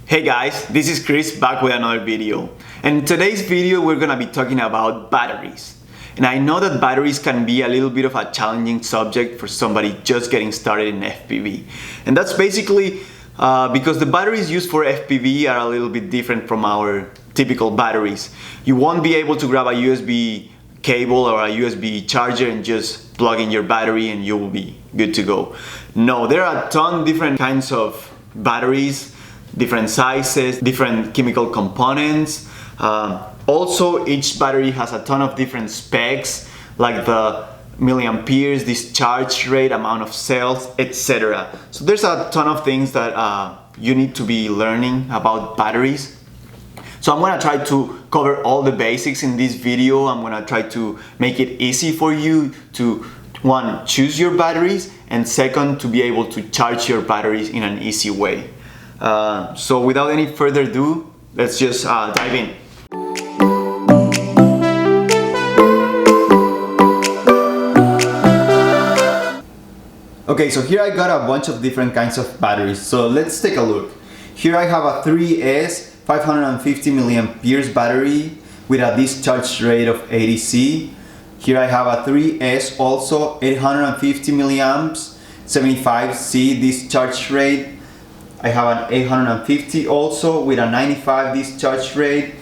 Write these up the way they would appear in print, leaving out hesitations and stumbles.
Hey guys, this is Chris back with another video. And in today's video we're gonna be talking about batteries. And I know that batteries can be a little bit of a challenging subject for somebody just getting started in FPV. And that's basically because the batteries used for FPV are a little bit different from our typical batteries. You won't be able to grab a USB cable or a USB charger and just plug in your battery and you will be good to go. No, there are a ton of different kinds of batteries, different sizes, different chemical components. Also, each battery has a ton of different specs, like the milliamperes, discharge rate, amount of cells, etc. So there's a ton of things that you need to be learning about batteries. So I'm gonna try to cover all the basics in this video. I'm gonna try to make it easy for you to, one, choose your batteries, and second, to be able to charge your batteries in an easy way. So without any further ado, let's just dive in. Okay, so here I got a bunch of different kinds of batteries. So let's take a look. Here I have a 3S 550 milliamperes battery with a discharge rate of 80C. Here I have a 3S also 850 milliamps, 75C discharge rate. I have an 850 also with a 95 discharge rate,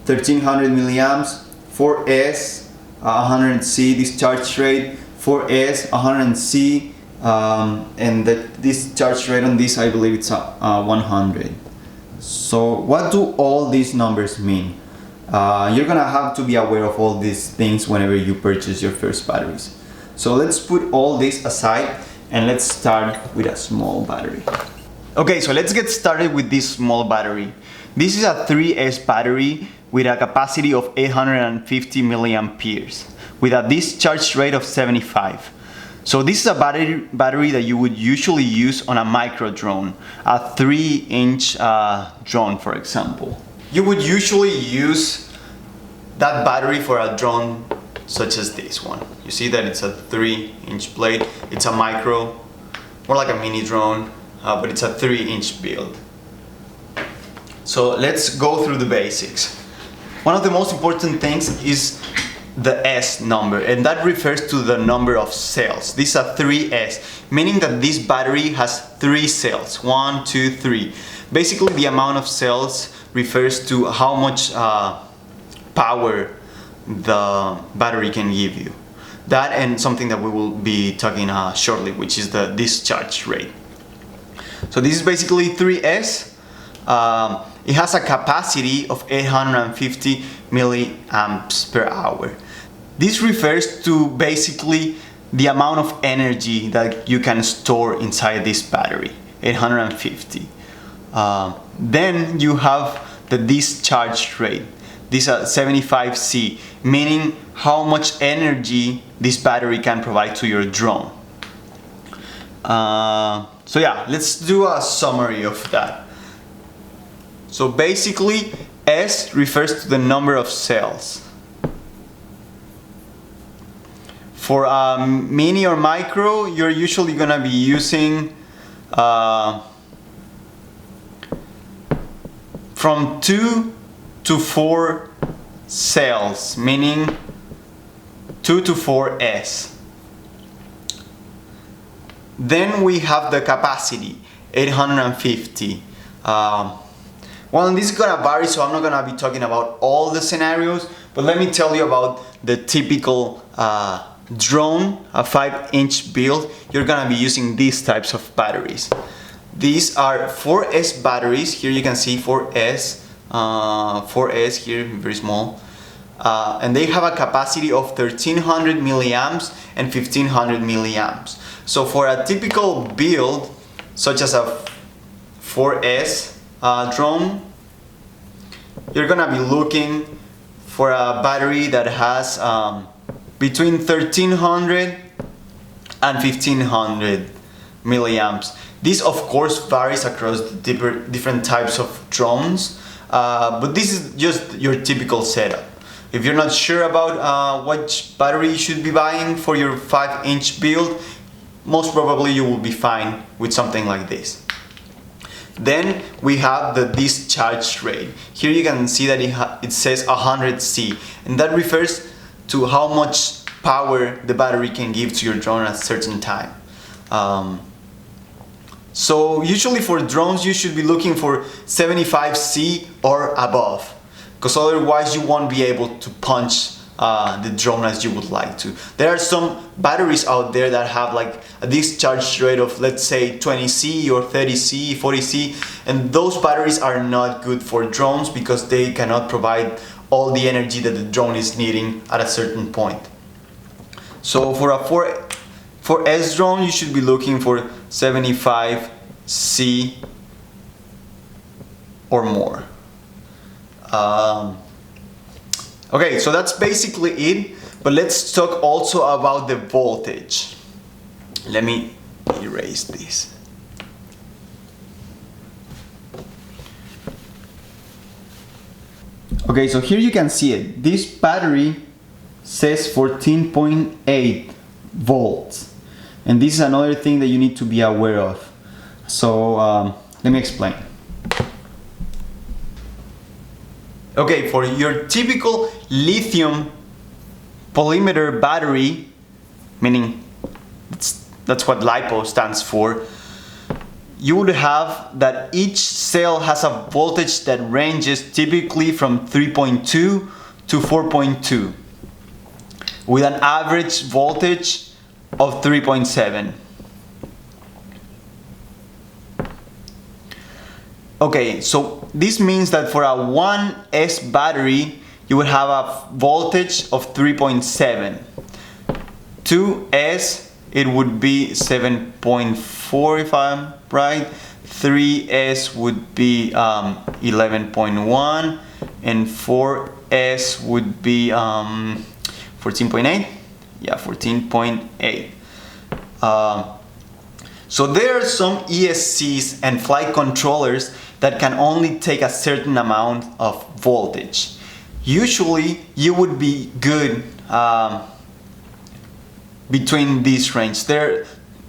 1300 milliamps, 4S 100C discharge rate, 4S 100C, and the discharge rate on this, I believe it's 100. So what do all these numbers mean? You're gonna have to be aware of all these things whenever you purchase your first batteries. So let's put all this aside and let's start with a small battery. Okay, so let's get started with this small battery. This is a 3S battery with a capacity of 850 milliamperes with a discharge rate of 75. So this is a battery that you would usually use on a micro drone, a 3-inch drone, for example. You would usually use that battery for a drone such as this one. You see that it's a 3-inch blade. It's a micro, more like a mini drone, but it's a 3-inch build. So let's go through the basics. One of the most important things is the S number, and that refers to the number of cells. This is a 3S, meaning that this battery has 3 cells. 1, 2, 3. Basically, the amount of cells refers to how much power the battery can give you. That and something that we will be talking shortly, which is the discharge rate. So this is basically 3S. It has a capacity of 850 milliamps per hour. This refers to basically the amount of energy that you can store inside this battery, 850. Then you have the discharge rate. This is 75C, meaning how much energy this battery can provide to your drone. So yeah, let's do a summary of that. So basically, S refers to the number of cells. For a mini or micro, you're usually gonna be using from 2 to 4 cells, meaning 2 to 4S. Then we have the capacity, 850. Well, this is gonna vary, so I'm not gonna be talking about all the scenarios, but let me tell you about the typical drone, a 5-inch build. You're gonna be using these types of batteries. These are 4S batteries. Here you can see 4S, 4S here, very small. And they have a capacity of 1300 milliamps and 1500 milliamps. So for a typical build, such as a 4S drone, you're gonna be looking for a battery that has between 1300 and 1500 milliamps. This of course varies across the different types of drones, but this is just your typical setup. If you're not sure about which battery you should be buying for your 5-inch build, most probably you will be fine with something like this. Then we have the discharge rate. Here you can see that it says 100 C, and that refers to how much power the battery can give to your drone at a certain time. So usually for drones you should be looking for 75 C or above, because otherwise you won't be able to punch the drone as you would like to. There are some batteries out there that have like a discharge rate of, let's say, 20 C or 30 C, 40 C, and those batteries are not good for drones because they cannot provide all the energy that the drone is needing at a certain point. So for a 4S drone you should be looking for 75 C or more. Okay, so that's basically it, but let's talk also about the voltage. Let me erase this. Okay, so here you can see it. This battery says 14.8 volts, and this is another thing that you need to be aware of. So let me explain. Okay, for your typical lithium polymer battery, meaning that's what LiPo stands for, you would have that each cell has a voltage that ranges typically from 3.2 to 4.2 with an average voltage of 3.7. Okay, so this means that for a 1S battery you would have a voltage of 3.7. 2S it would be 7.4 if I'm right. 3S would be 11.1 and 4S would be 14.8. Yeah, 14.8. So there are some ESCs and flight controllers that can only take a certain amount of voltage. Usually you would be good between this range.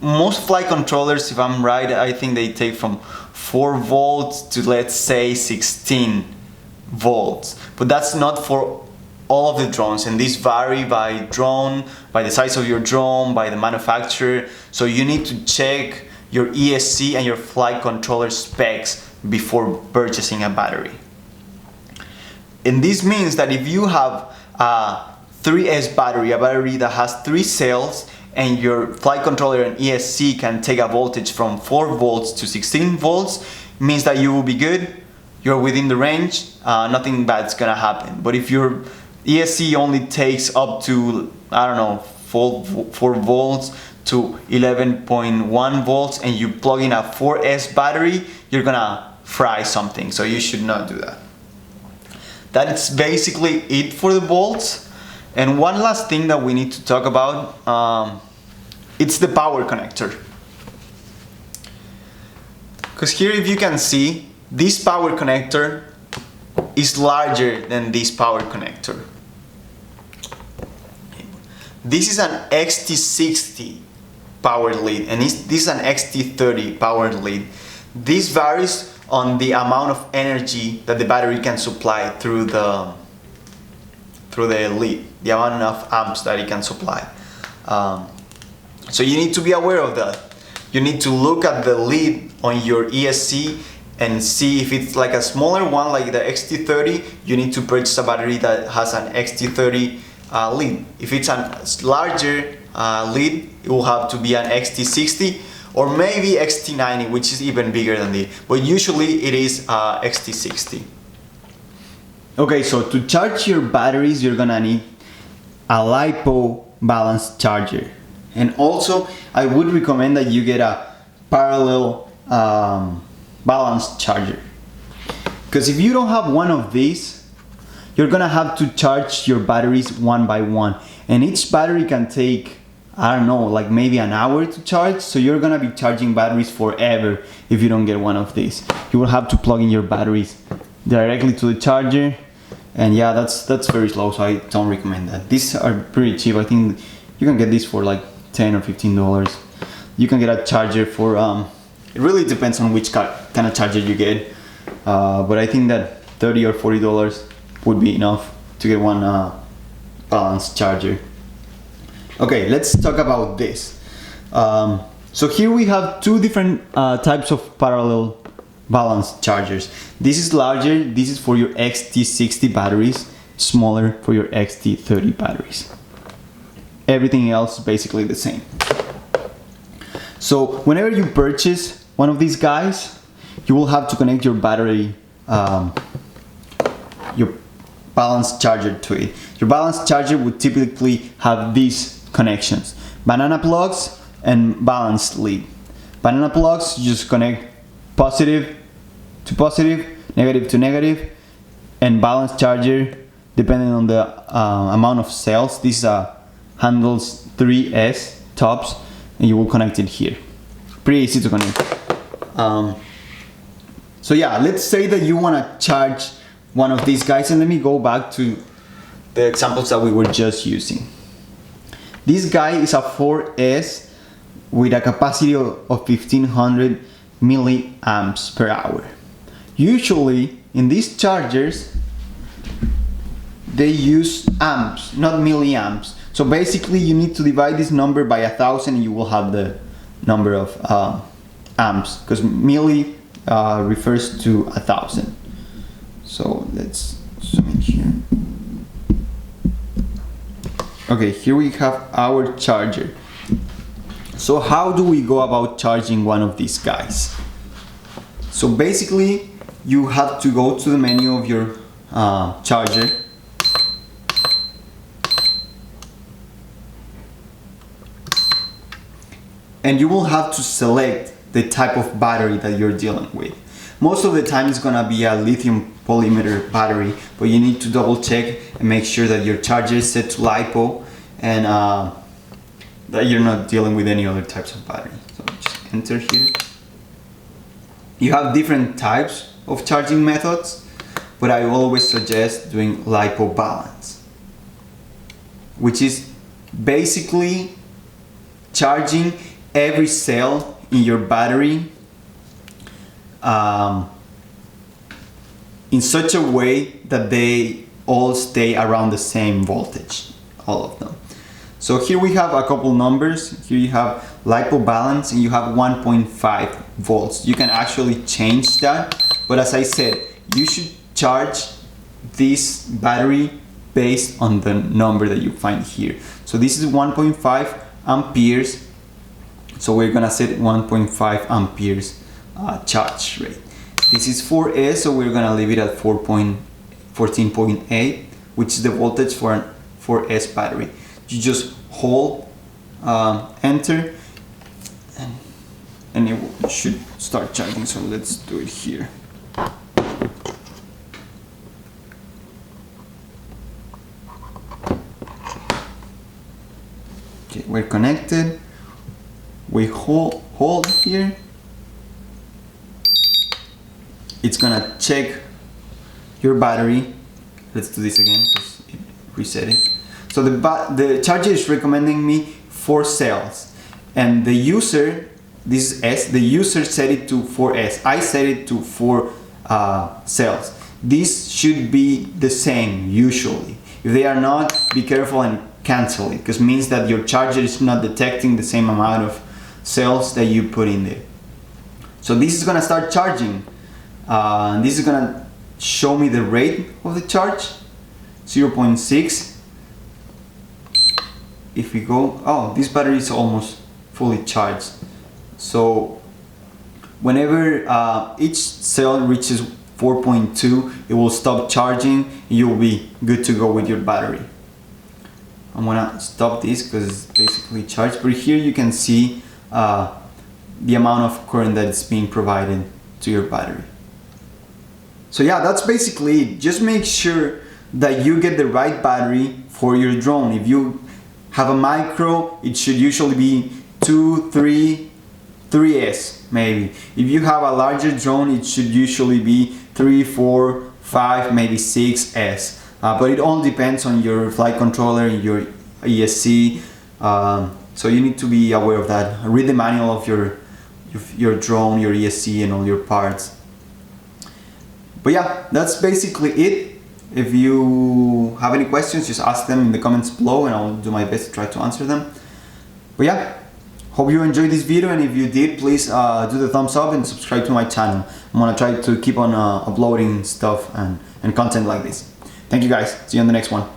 Most flight controllers, if I'm right, I think they take from 4 volts to, let's say, 16 volts. But that's not for all of the drones, and these vary by drone, by the size of your drone, by the manufacturer. So you need to check your ESC and your flight controller specs before purchasing a battery. And this means that if you have a 3S battery, a battery that has 3 cells, and your flight controller and ESC can take a voltage from 4 volts to 16 volts, means that you will be good, you're within the range, nothing bad's gonna happen. But if your ESC only takes up to, I don't know, 4 volts to 11.1 volts, and you plug in a 4S battery, you're gonna fry something, so you should not do that. That's basically it for the volts. And one last thing that we need to talk about, it's the power connector. Because here, if you can see, this power connector is larger than this power connector. This is an XT60 power lead, and this is an XT30 power lead. This varies on the amount of energy that the battery can supply through the lead, the amount of amps that it can supply. So you need to be aware of that. You need to look at the lead on your ESC and see if it's like a smaller one like the XT30, you need to purchase a battery that has an XT30 lead. If it's a larger lead, it will have to be an XT60 or maybe XT90, which is even bigger than this, but usually it is XT60. Okay, so to charge your batteries, you're gonna need a LiPo balanced charger. And also, I would recommend that you get a parallel balanced charger. Because if you don't have one of these, you're gonna have to charge your batteries one by one. And each battery can take, I don't know, like maybe an hour to charge. So you're gonna be charging batteries forever if you don't get one of these. You will have to plug in your batteries directly to the charger, and yeah, that's very slow, so I don't recommend that. These are pretty cheap. I think you can get these for like $10 or $15. You can get a charger for It really depends on which kind of charger you get, but I think that $30 or $40 would be enough to get one balanced charger. Okay, let's talk about this. So here we have two different types of parallel balanced chargers. This is larger, this is for your XT60 batteries, smaller for your XT30 batteries. Everything else is basically the same. So whenever you purchase one of these guys, you will have to connect your battery, your balanced charger to it. Your balanced charger would typically have these connections: banana plugs and balanced lead. Banana plugs, you just connect positive to positive, negative to negative, and balanced charger, depending on the amount of cells. This handles 3S tops, and you will connect it here. Pretty easy to connect. So yeah, let's say that you want to charge one of these guys, and let me go back to the examples that we were just using. This guy is a 4S with a capacity of 1500 milliamps per hour. Usually in these chargers they use amps, not milliamps. So basically you need to divide this number by 1000 and you will have the number of amps, because milli refers to 1000. So let's zoom in here. Okay, here we have our charger. So how do we go about charging one of these guys? So basically you have to go to the menu of your charger, and you will have to select the type of battery that you're dealing with. Most of the time it's gonna be a lithium polymer battery, but you need to double check and make sure that your charger is set to LiPo and that you're not dealing with any other types of battery. So just enter here. You have different types of charging methods, but I always suggest doing LiPo balance, which is basically charging every cell in your battery in such a way that they all stay around the same voltage, all of them. So here we have a couple numbers. Here you have LiPo balance and you have 1.5 volts. You can actually change that, but as I said, you should charge this battery based on the number that you find here. So this is 1.5 amperes. So we're gonna set 1.5 amperes charge rate. This is 4S, so we're gonna leave it at 14.8, which is the voltage for an 4S battery. You just hold enter and it should start charging. So let's do it here. Okay, we're connected. We hold here. It's gonna check your battery. Let's do this again because it reset it. So the charger is recommending me 4 cells, and the user, this is S, the user set it to 4S. I set it to 4 cells. This should be the same usually. If they are not, be careful and cancel it, because it means that your charger is not detecting the same amount of cells that you put in there. So this is gonna start charging. This is gonna show me the rate of the charge, 0.6. If we go, oh, this battery is almost fully charged. So whenever each cell reaches 4.2, it will stop charging. You'll be good to go with your battery. I'm gonna stop this because it's basically charged, but here you can see the amount of current that is being provided to your battery. So yeah, that's basically it. Just make sure that you get the right battery for your drone. If you have a micro, it should usually be 2, 3, 3S maybe. If you have a larger drone, it should usually be 3, 4, 5, maybe 6S. But it all depends on your flight controller and your ESC. So you need to be aware of that. Read the manual of your your drone, your ESC, and all your parts. But yeah, that's basically it. If you have any questions, just ask them in the comments below and I'll do my best to try to answer them. But yeah, hope you enjoyed this video, and if you did, please do the thumbs up and subscribe to my channel. I'm gonna try to keep on uploading stuff and content like this. Thank you guys, see you on the next one.